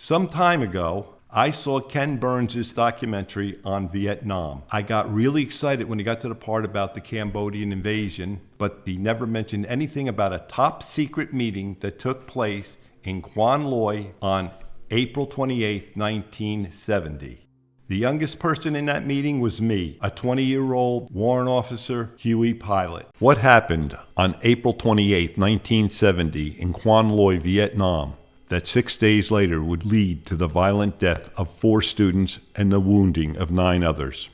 Some time ago, I saw Ken Burns' documentary on Vietnam. I got really excited when he got to the part about the Cambodian invasion, but he never mentioned anything about a top secret meeting that took place in Quan Loy on April 28, 1970. The youngest person in that meeting was me, a 20-year-old warrant officer, Huey pilot. What happened on April 28, 1970 in Quan Loy, Vietnam, that 6 days later would lead to the violent death of 4 students and the wounding of 9 others?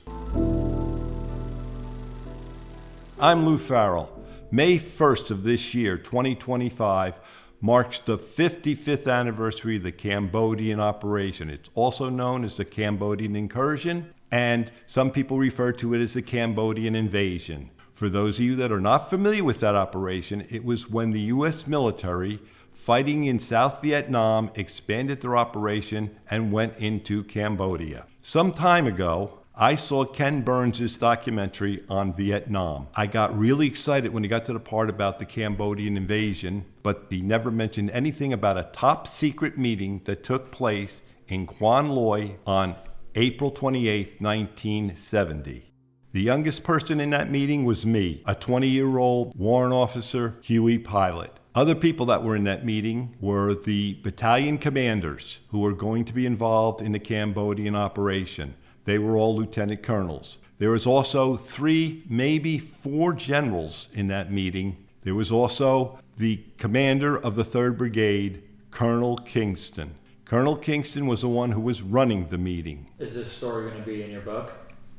I'm Lou Farrell. May 1st of this year, 2025, marks the 55th anniversary of the Cambodian operation. It's also known as the Cambodian incursion, and some people refer to it as the Cambodian invasion. For those of you that are not familiar with that operation, it was when the U.S. military fighting in South Vietnam expanded their operation and went into Cambodia. Some time ago, I saw Ken Burns' documentary on Vietnam. I got really excited when he got to the part about the Cambodian invasion, but he never mentioned anything about a top secret meeting that took place in Quan Loy on April 28, 1970. The youngest person in that meeting was me, a 20-year-old warrant officer, Huey pilot. Other people that were in that meeting were the battalion commanders who were going to be involved in the Cambodian operation. They were all lieutenant colonels. There was also 3, maybe 4 generals in that meeting. There was also the commander of the 3rd Brigade, Colonel Kingston. Colonel Kingston was the one who was running the meeting. Is this story going to be in your book?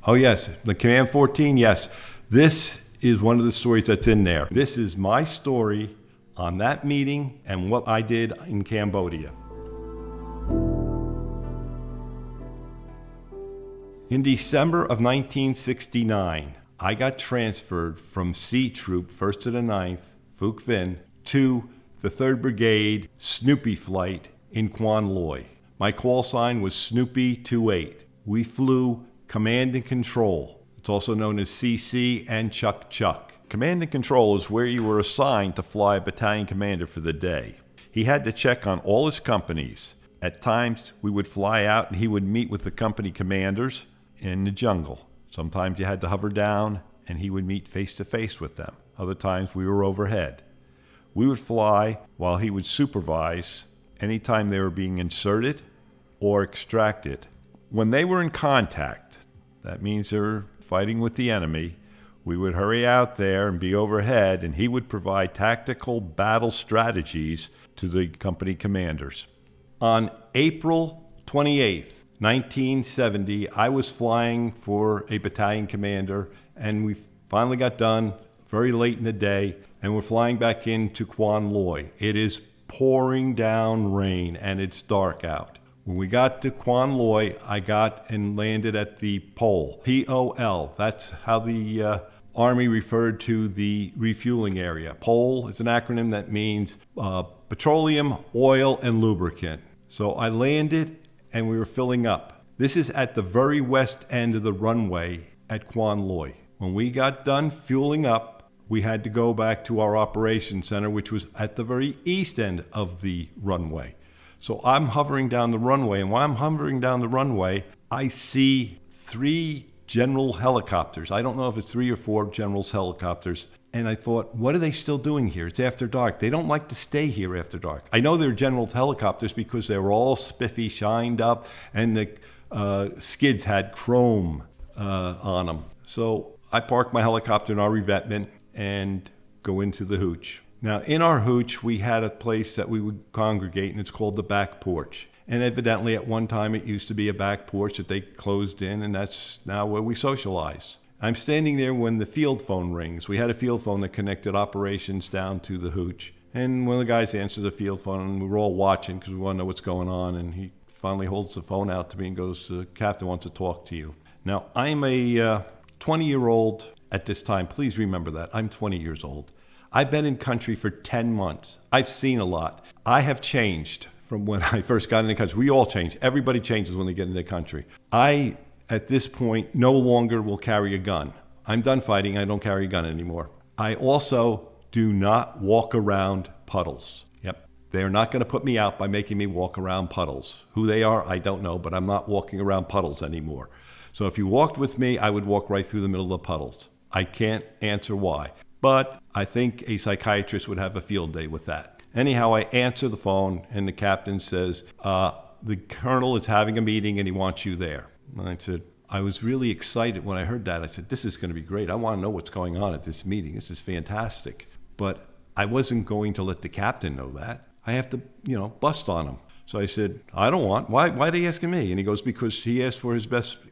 Oh yes, the Command 14, yes. This is one of the stories that's in there. This is my story on that meeting and what I did in Cambodia. In December of 1969, I got transferred from C Troop, 1st to the 9th, Phuc Vinh, to the 3rd Brigade Snoopy Flight in Quan Loy. My call sign was Snoopy 28. We flew Command and Control. It's also known as CC and Chuck Chuck. Command and Control is where you were assigned to fly a battalion commander for the day. He had to check on all his companies. At times, we would fly out and he would meet with the company commanders in the jungle. Sometimes you had to hover down and he would meet face to face with them. Other times we were overhead. We would fly while he would supervise anytime they were being inserted or extracted. When they were in contact, that means they're fighting with the enemy, we would hurry out there and be overhead, and he would provide tactical battle strategies to the company commanders. On April 28th, 1970, I was flying for a battalion commander, and we finally got done very late in the day, and we're flying back into Quan Loy. It is pouring down rain, and it's dark out. When we got to Quan Loy, I got and landed at the POL, P-O-L. That's how the Army referred to the refueling area. POL is an acronym that means petroleum, oil, and lubricant. So I landed and we were filling up. This is at the very west end of the runway at Quan Loy. When we got done fueling up, we had to go back to our operations center, which was at the very east end of the runway. So I'm hovering down the runway, and while I'm hovering down the runway, I see 3 general helicopters. I don't know if it's 3 or 4 generals' helicopters. And I thought, what are they still doing here? It's after dark. They don't like to stay here after dark. I know they're generals' helicopters because they were all spiffy, shined up, and the skids had chrome on them. So I parked my helicopter in our revetment and go into the hooch. Now, in our hooch, we had a place that we would congregate, and it's called the back porch. And evidently, at one time, it used to be a back porch that they closed in, and that's now where we socialize. I'm standing there when the field phone rings. We had a field phone that connected operations down to the hooch. And one of the guys answers the field phone, and we were all watching because we want to know what's going on. And he finally holds the phone out to me and goes, "The captain wants to talk to you." Now, I'm a 20-year-old at this time. Please remember that. I'm 20 years old. I've been in country for 10 months. I've seen a lot. I have changed from when I first got into the country. We all change. Everybody changes when they get into the country. I, at this point, no longer will carry a gun. I'm done fighting. I don't carry a gun anymore. I also do not walk around puddles. Yep. They are not going to put me out by making me walk around puddles. Who they are, I don't know, but I'm not walking around puddles anymore. So if you walked with me, I would walk right through the middle of the puddles. I can't answer why, but I think a psychiatrist would have a field day with that. Anyhow, I answer the phone, and the captain says, the colonel is having a meeting and he wants you there. And I said, I was really excited when I heard that. I said, this is going to be great. I want to know what's going on at this meeting. This is fantastic. But I wasn't going to let the captain know that. I have to, bust on him. So I said, I don't want. Why are they asking me? And he goes, because he asked for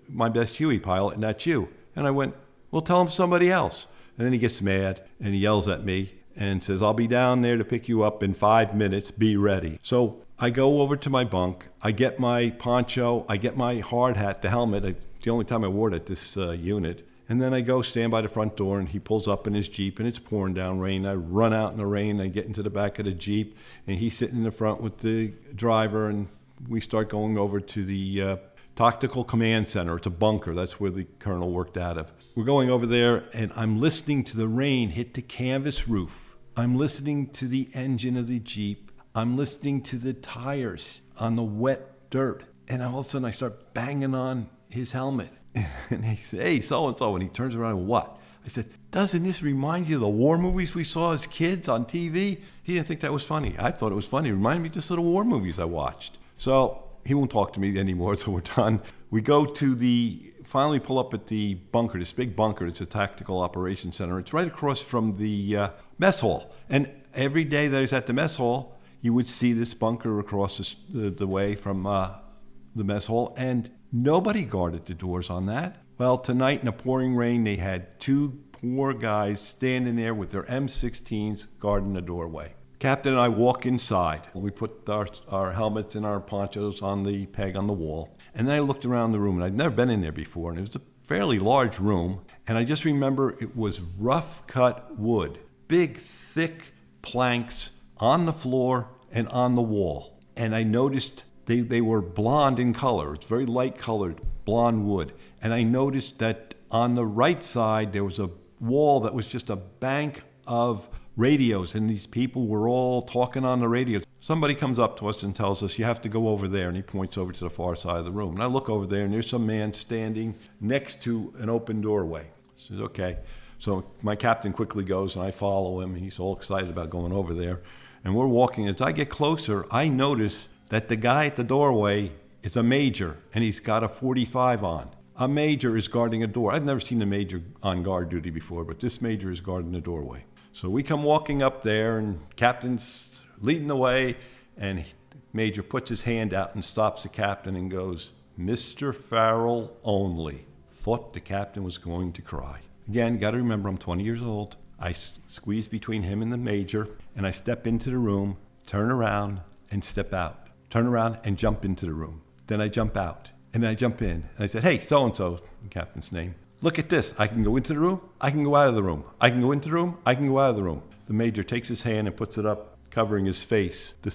my best Huey pilot, and that's you. And I went, well, tell him somebody else. And then he gets mad and he yells at me and says, I'll be down there to pick you up in 5 minutes. Be ready. So I go over to my bunk. I get my poncho. I get my hard hat, the helmet. The only time I wore it at this unit. And then I go stand by the front door, and he pulls up in his Jeep, and it's pouring down rain. I run out in the rain. I get into the back of the Jeep, and he's sitting in the front with the driver, and we start going over to the Tactical Command Center. It's a bunker. That's where the colonel worked out of. We're going over there, and I'm listening to the rain hit the canvas roof. I'm listening to the engine of the Jeep. I'm listening to the tires on the wet dirt. And all of a sudden, I start banging on his helmet. And he said, hey, so-and-so. And he turns around and what? I said, doesn't this remind you of the war movies we saw as kids on TV? He didn't think that was funny. I thought it was funny. It reminded me just of the war movies I watched. So he won't talk to me anymore, so we're done. We go to finally pull up at the bunker, this big bunker. It's a tactical operations center. It's right across from the mess hall. And every day that I was at the mess hall, you would see this bunker across the way from the mess hall, and nobody guarded the doors on that. Well, tonight in the pouring rain, they had 2 poor guys standing there with their M16s guarding the doorway. Captain and I walk inside. We put our helmets and our ponchos on the peg on the wall. And then I looked around the room, and I'd never been in there before, and it was a fairly large room. And I just remember it was rough-cut wood, big, thick planks on the floor and on the wall. And I noticed they were blonde in color. It's very light-colored, blonde wood. And I noticed that on the right side, there was a wall that was just a bank of radios, and these people were all talking on the radios. Somebody comes up to us and tells us, you have to go over there, and he points over to the far side of the room. And I look over there, and there's some man standing next to an open doorway. I said, okay. So my captain quickly goes, and I follow him. He's all excited about going over there. And we're walking. As I get closer, I notice that the guy at the doorway is a major, and he's got a 45 on. A major is guarding a door. I've never seen a major on guard duty before, but this major is guarding the doorway. So we come walking up there, and captain's leading the way, and major puts his hand out and stops the captain and goes, Mr. Farrell only. Thought the captain was going to cry. Again, you got to remember, I'm 20 years old. I squeeze between him and the major, and I step into the room, turn around, and step out. Turn around and jump into the room. Then I jump out, and then I jump in. And I said, hey, so-and-so, the captain's name. Look at this. I can go into the room. I can go out of the room. I can go into the room. I can go out of the room. The major takes his hand and puts it up, covering his face to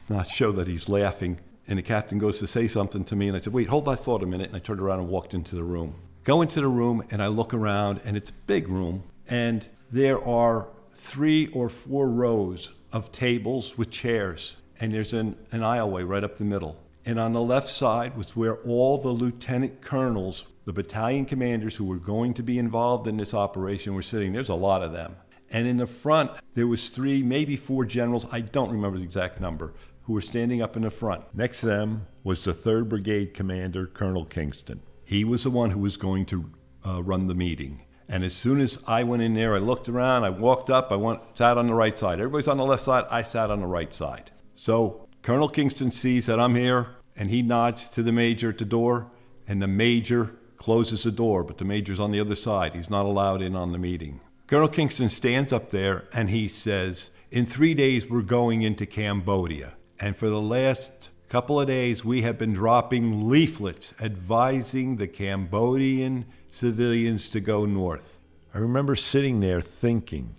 not show that he's laughing. And the captain goes to say something to me. And I said, wait, hold that thought a minute. And I turned around and walked into the room. Go into the room, and I look around, and it's a big room. And there are 3 or 4 rows of tables with chairs. And there's an aisleway right up the middle. And on the left side was where all the lieutenant colonels, the battalion commanders who were going to be involved in this operation, were sitting. There's a lot of them. And in the front, there was 3, maybe 4 generals, I don't remember the exact number, who were standing up in the front. Next to them was the 3rd Brigade commander, Colonel Kingston. He was the one who was going to run the meeting. And as soon as I went in there, I looked around, I walked up, sat on the right side. Everybody's on the left side, I sat on the right side. So Colonel Kingston sees that I'm here, and he nods to the major at the door, and the major closes the door, but the major's on the other side. He's not allowed in on the meeting. Colonel Kingston stands up there, and he says, in 3 days, we're going into Cambodia. And for the last couple of days, we have been dropping leaflets advising the Cambodian civilians to go north. I remember sitting there thinking,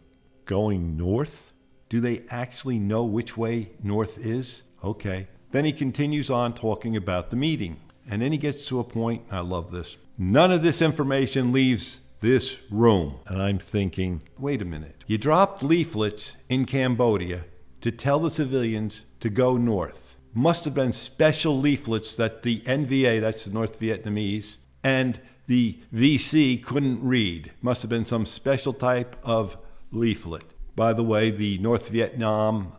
going north? Do they actually know which way north is? Okay. Then he continues on talking about the meeting. And then he gets to a point, I love this, none of this information leaves this room. And I'm thinking, wait a minute. You dropped leaflets in Cambodia to tell the civilians to go north. Must have been special leaflets that the NVA, that's the North Vietnamese, and the VC couldn't read. Must have been some special type of leaflet. By the way, the North Vietnam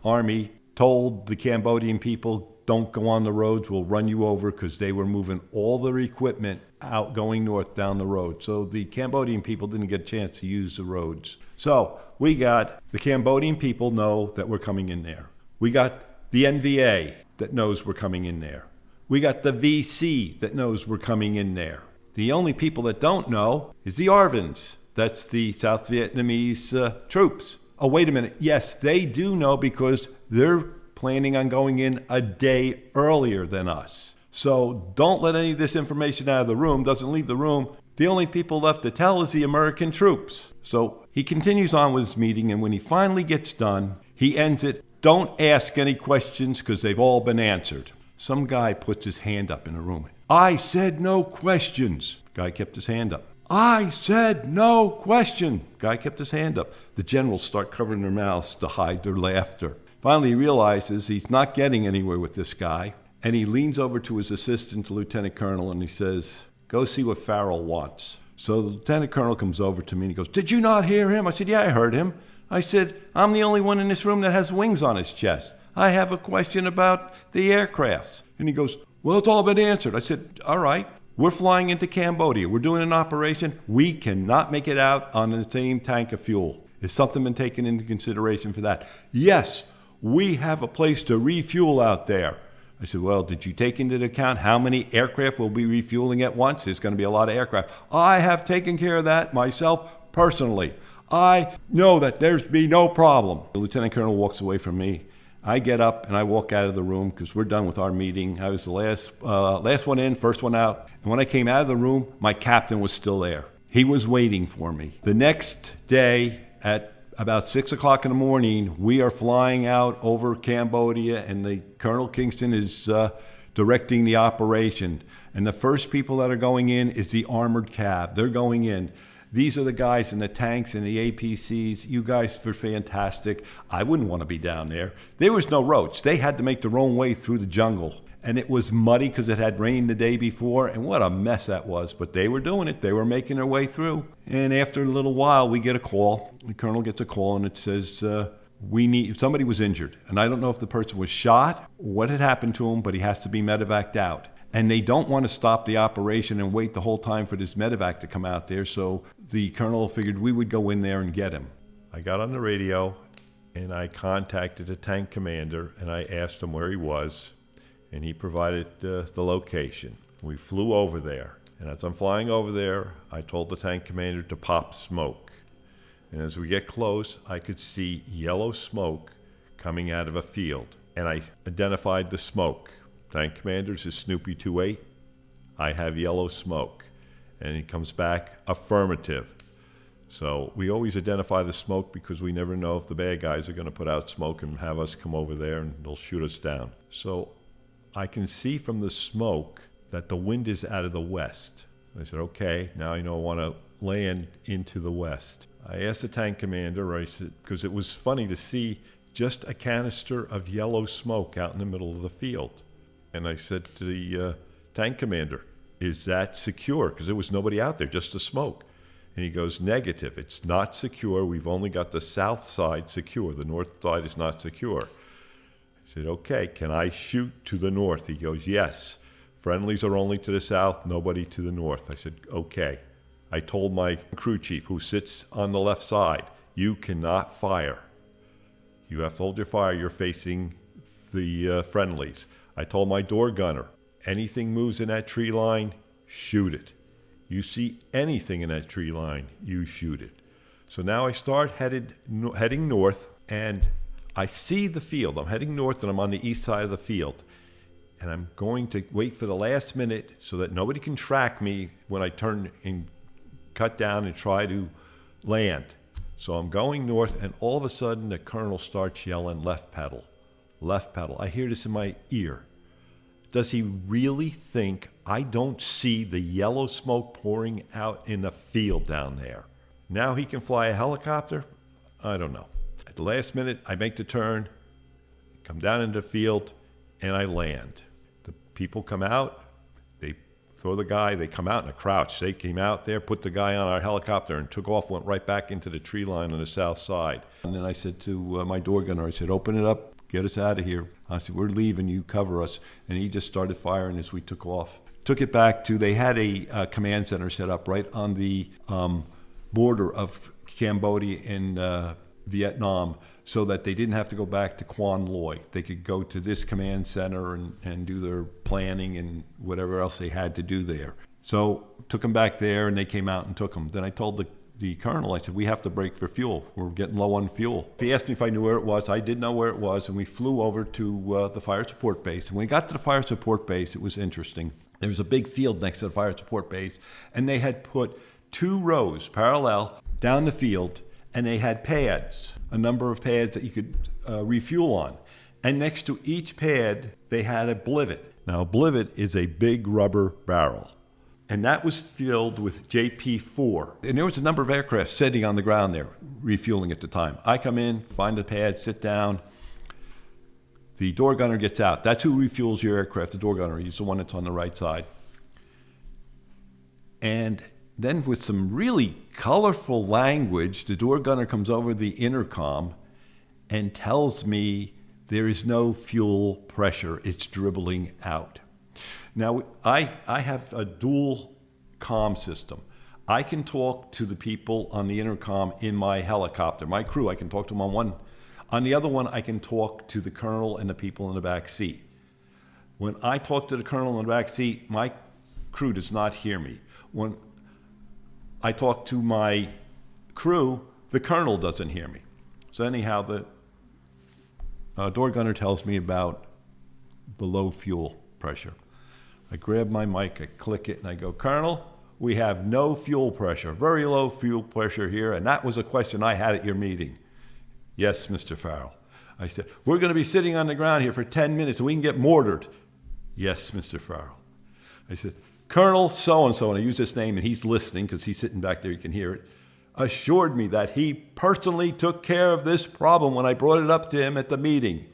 Army told the Cambodian people, don't go on the roads, we'll run you over, because they were moving all their equipment out going north down the road. So the Cambodian people didn't get a chance to use the roads. So we got the Cambodian people know that we're coming in there. We got the NVA that knows we're coming in there. We got the VC that knows we're coming in there. The only people that don't know is the ARVNs. That's the South Vietnamese troops. Oh, wait a minute. Yes, they do know because they're planning on going in a day earlier than us. So don't let any of this information out of the room. Doesn't leave the room. The only people left to tell is the American troops. So he continues on with his meeting, and when he finally gets done, he ends it, don't ask any questions because they've all been answered. Some guy puts his hand up in the room. I said no questions. Guy kept his hand up. I said no question. Guy kept his hand up. The generals start covering their mouths to hide their laughter. Finally, he realizes he's not getting anywhere with this guy, and he leans over to his assistant, the lieutenant colonel, and he says, go see what Farrell wants. So the lieutenant colonel comes over to me and he goes, did you not hear him? I said, yeah, I heard him. I said, I'm the only one in this room that has wings on his chest. I have a question about the aircrafts. And he goes, well, it's all been answered. I said, all right, we're flying into Cambodia. We're doing an operation. We cannot make it out on the same tank of fuel. Has something been taken into consideration for that? Yes, we have a place to refuel out there. I said, well, did you take into account how many aircraft will be refueling at once? There's going to be a lot of aircraft. I have taken care of that myself personally. I know that there's be no problem. The lieutenant colonel walks away from me. I get up and I walk out of the room because we're done with our meeting. I was the last one in, first one out. And when I came out of the room, my captain was still there. He was waiting for me. The next day at about 6 o'clock in the morning, we are flying out over Cambodia, and the Colonel Kingston is directing the operation. And the first people that are going in is the armored cav. They're going in. These are the guys in the tanks and the APCs. You guys were fantastic. I wouldn't want to be down there. There was no roads. They had to make their own way through the jungle. And it was muddy because it had rained the day before, and what a mess that was. But they were doing it. They were making their way through. And after a little while, we get a call. The colonel gets a call, and it says, somebody was injured. And I don't know if the person was shot, what had happened to him, but he has to be medevaced out. And they don't want to stop the operation and wait the whole time for this medevac to come out there. So the colonel figured we would go in there and get him. I got on the radio, and I contacted the tank commander, and I asked him where he was. And he provided the location. We flew over there. And as I'm flying over there, I told the tank commander to pop smoke. And as we get close, I could see yellow smoke coming out of a field. And I identified the smoke. Tank commander's is Snoopy 28. I have yellow smoke. And he comes back, affirmative. So we always identify the smoke because we never know if the bad guys are going to put out smoke and have us come over there and they'll shoot us down. So I can see from the smoke that the wind is out of the west. I said, okay, now I know I want to land into the west. I asked the tank commander, I said, because it was funny to see just a canister of yellow smoke out in the middle of the field. And I said to the tank commander, is that secure? Because there was nobody out there, just the smoke. And he goes, negative, it's not secure. We've only got the south side secure. The north side is not secure. I said, okay, can I shoot to the north? He goes, yes. Friendlies are only to the south, nobody to the north. I said, okay. I told my crew chief, who sits on the left side, you cannot fire. You have to hold your fire. You're facing the friendlies. I told my door gunner, anything moves in that tree line, shoot it. You see anything in that tree line, you shoot it. So now I start heading north, and I see the field. I'm heading north, and I'm on the east side of the field. And I'm going to wait for the last minute so that nobody can track me when I turn and cut down and try to land. So I'm going north, and all of a sudden the colonel starts yelling, left pedal, left pedal. I hear this in my ear. Does he really think I don't see the yellow smoke pouring out in the field down there? Now he can fly a helicopter? I don't know. the last minute, I make the turn, come down into the field, and I land. The people come out, they throw the guy, they come out in a crouch. They came out there, put the guy on our helicopter and took off, went right back into the tree line on the south side. And then I said to my door gunner, I said, open it up, get us out of here. I said, we're leaving, you cover us. And he just started firing as we took off. Took it back to, they had a command center set up right on the border of Cambodia and Vietnam, so that they didn't have to go back to Quan Loy. They could go to this command center and do their planning and whatever else they had to do there. So took them back there, and they came out and took them. Then I told the colonel, I said, we have to break for fuel. We're getting low on fuel. He asked me if I knew where it was. I did know where it was, and we flew over to the fire support base. And when we got to the fire support base, it was interesting. There was a big field next to the fire support base, and they had put 2 rows parallel down the field, and they had pads, a number of pads that you could refuel on. And next to each pad, they had a blivet. Now, a blivet is a big rubber barrel. And that was filled with JP4. And there was a number of aircraft sitting on the ground there, refueling at the time. I come in, find the pad, sit down. The door gunner gets out. That's who refuels your aircraft, the door gunner. He's the one that's on the right side. And then with some really colorful language, the door gunner comes over the intercom and tells me there is no fuel pressure. It's dribbling out. Now, I have a dual comm system. I can talk to the people on the intercom in my helicopter. My crew, I can talk to them on one. On the other one, I can talk to the colonel and the people in the back seat. When I talk to the colonel in the back seat, my crew does not hear me. When I talk to my crew, the colonel doesn't hear me. So anyhow, the door gunner tells me about the low fuel pressure. I grab my mic, I click it, and I go, Colonel, we have no fuel pressure, very low fuel pressure here, and that was a question I had at your meeting. Yes, Mr. Farrell. I said, we're going to be sitting on the ground here for 10 minutes and we can get mortared. Yes, Mr. Farrell. I said, Colonel so-and-so, and I use this name, and he's listening because he's sitting back there, you can hear it, assured me that he personally took care of this problem when I brought it up to him at the meeting.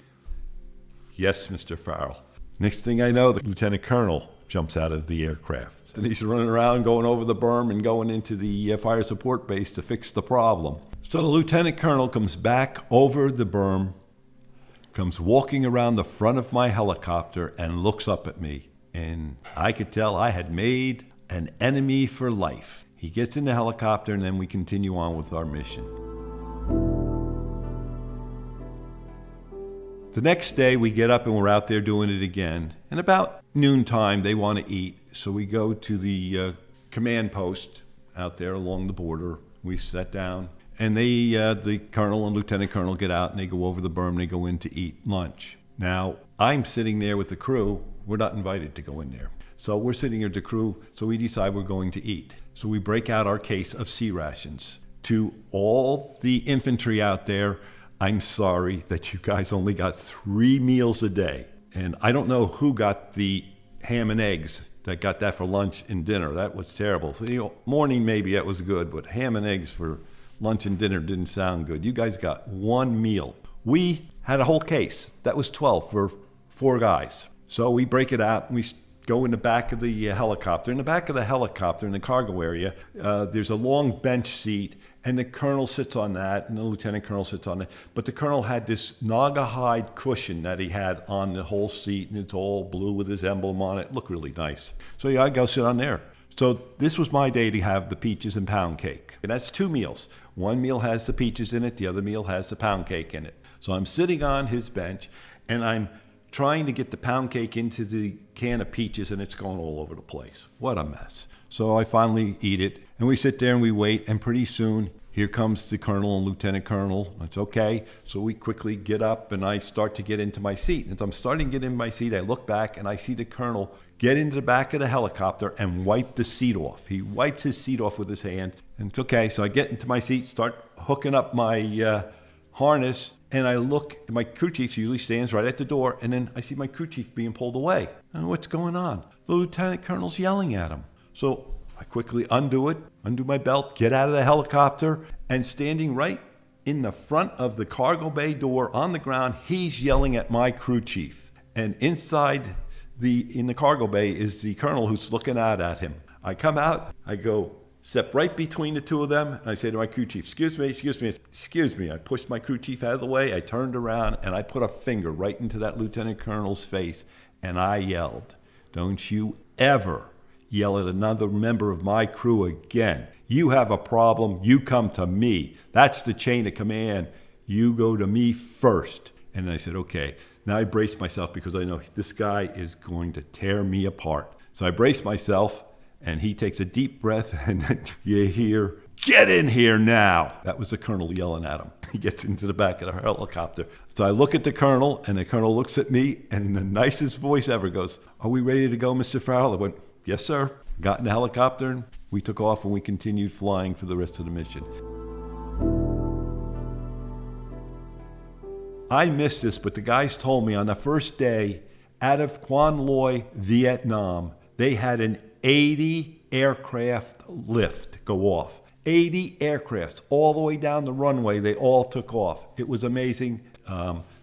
Yes, Mr. Farrell. Next thing I know, the lieutenant colonel jumps out of the aircraft. And he's running around, going over the berm and going into the fire support base to fix the problem. So the lieutenant colonel comes back over the berm, comes walking around the front of my helicopter and looks up at me. And I could tell I had made an enemy for life. He gets in the helicopter, and then we continue on with our mission. The next day, we get up and we're out there doing it again. And about noontime, they want to eat. So we go to the command post out there along the border. We sit down, and the colonel and lieutenant colonel get out, and they go over the berm, and they go in to eat lunch. Now, I'm sitting there with the crew. We're not invited to go in there. So we're sitting here with the crew, so we decide we're going to eat. So we break out our case of sea rations. To all the infantry out there, I'm sorry that you guys only got 3 meals a day. And I don't know who got the ham and eggs, that got that for lunch and dinner. That was terrible. So, morning maybe that was good, but ham and eggs for lunch and dinner didn't sound good. You guys got 1 meal. We had a whole case. That was 12 for 4 guys. So we break it out and we go in the back of the helicopter. In the back of the helicopter, in the cargo area, there's a long bench seat, and the colonel sits on that, and the lieutenant colonel sits on it. But the colonel had this naga hide cushion that he had on the whole seat, and it's all blue with his emblem on it. It looked really nice. So yeah, I go sit on there. So this was my day to have the peaches and pound cake. And that's 2 meals. One meal has the peaches in it, the other meal has the pound cake in it. So I'm sitting on his bench, and I'm trying to get the pound cake into the can of peaches, and it's going all over the place. What a mess. So I finally eat it, and we sit there and we wait, and pretty soon here comes the colonel and lieutenant colonel. It's okay. So we quickly get up, and I start to get into my seat. And as I'm starting to get in my seat, I look back, and I see the colonel get into the back of the helicopter and wipe the seat off. He wipes his seat off with his hand, and it's okay. So I get into my seat, start hooking up my harness, and I look, my crew chief usually stands right at the door, and then I see my crew chief being pulled away. And what's going on? The lieutenant colonel's yelling at him. So I quickly undo my belt, get out of the helicopter, and standing right in the front of the cargo bay door on the ground. He's yelling at my crew chief. And inside in the cargo bay is the colonel who's looking out at him. I come out, I go, step right between the two of them, and I say to my crew chief, excuse me. I pushed my crew chief out of the way, I turned around, and I put a finger right into that lieutenant colonel's face, and I yelled, don't you ever yell at another member of my crew again. You have a problem, you come to me. That's the chain of command. You go to me first. And I said, okay. Now I brace myself because I know this guy is going to tear me apart. So I brace myself, and he takes a deep breath, and you hear, get in here now. That was the colonel yelling at him. He gets into the back of the helicopter. So I look at the colonel, and the colonel looks at me, and in the nicest voice ever goes, are we ready to go, Mr. Farrell? I went, yes, sir. Got in the helicopter, and we took off, and we continued flying for the rest of the mission. I missed this, but the guys told me on the first day, out of Quan Loy, Vietnam, they had an 80 aircraft lift go off. 80 aircrafts all the way down the runway, they all took off. It was amazing.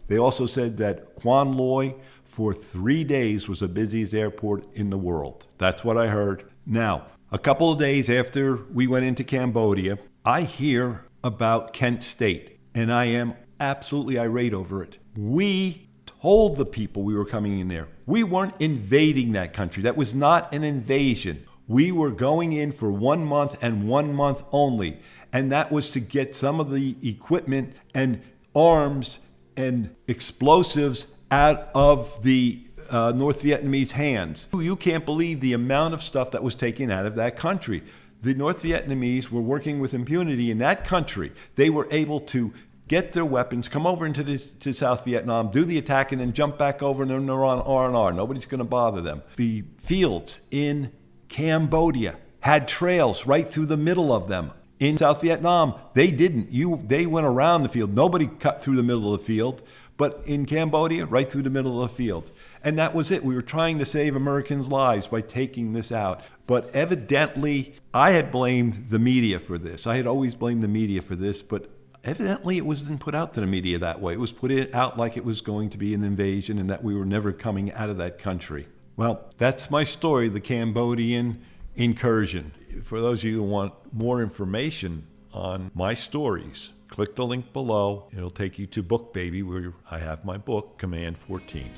They also said that Quan Loy for 3 days was the busiest airport in the world. That's what I heard. Now, a couple of days after we went into Cambodia, I hear about Kent State, and I am absolutely irate over it. We told the people we were coming in there. We weren't invading that country. That was not an invasion. We were going in for 1 month and 1 month only. And that was to get some of the equipment and arms and explosives out of the North Vietnamese hands. You can't believe the amount of stuff that was taken out of that country. The North Vietnamese were working with impunity in that country. They were able to get their weapons, come over to South Vietnam, do the attack, and then jump back over, and then they're on R&R. Nobody's going to bother them. The fields in Cambodia had trails right through the middle of them. In South Vietnam, they didn't. They went around the field. Nobody cut through the middle of the field. But in Cambodia, right through the middle of the field. And that was it. We were trying to save Americans' lives by taking this out. But evidently, I had blamed the media for this. I had always blamed the media for this, but evidently it wasn't put out to the media that way. It was put out like it was going to be an invasion and that we were never coming out of that country. Well, that's my story, the Cambodian incursion. For those of you who want more information on my stories, click the link below. It'll take you to Book Baby, where I have my book, Command 14.